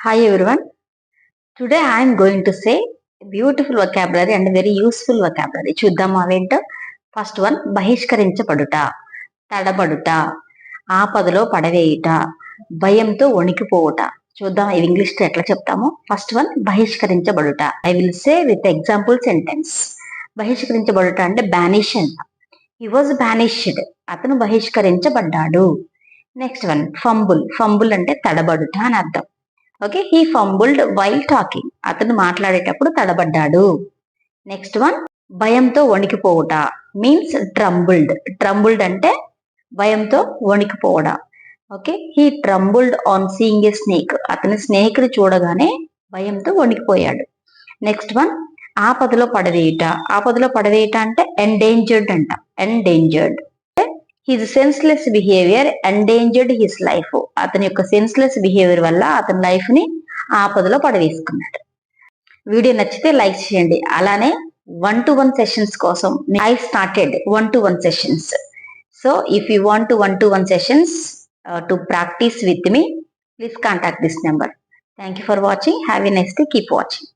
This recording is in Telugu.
Hi everyone. Today I am going to say beautiful vocabulary and very useful vocabulary. చూద్దాం అవేంటో. ఫస్ట్ వన్ బహిష్కరించబడుట, తడబడుట, ఆపదలో పడవేయుట, భయంతో వణికిపోవుట. చూద్దాం ఇవి ఇంగ్లీష్ లో ఎట్లా చెప్తామో. ఫస్ట్ వన్ బహిష్కరించబడుట. I will say with example sentence. బహిష్కరించబడుట అంటే బానిష్ అంట. హీ వాజ్ బానిష్డ్, అతను బహిష్కరించబడ్డాడు. Next one fumble. ఫంబుల్ అంటే తడబడుట అని అర్థం. Okay, he fumbled while talking, అతను మాట్లాడేటప్పుడు తడబడ్డాడు. నెక్స్ట్ వన్ భయంతో వణికిపోవుట మీన్స్ ట్రంబుల్డ్. ట్రంబుల్డ్ అంటే భయంతో వణికిపోవడం. Okay, he trembled on seeing a snake, అతని స్నేహితుడు చూడగానే భయంతో వణికిపోయాడు. నెక్స్ట్ వన్ ఆపదలో పడవేయుట. ఆపదలో పడవేయుట అంటే ఎండేంజర్డ్ అంట. Endangered his senseless behaviour endangered his life, అతని యొక్క సెన్స్లెస్ బిహేవియర్ వల్ల అతని లైఫ్ ని ఆపదలో పడవేసుకున్నాడు. వీడియో నచ్చితే లైక్ చేయండి. అలానే 1-to-1 సెషన్స్ కోసం I started 1-to-1 sessions. So if you want 1-to-1 sessions to practice with me, please contact this number. Thank you for watching. Have a nice day. Keep watching.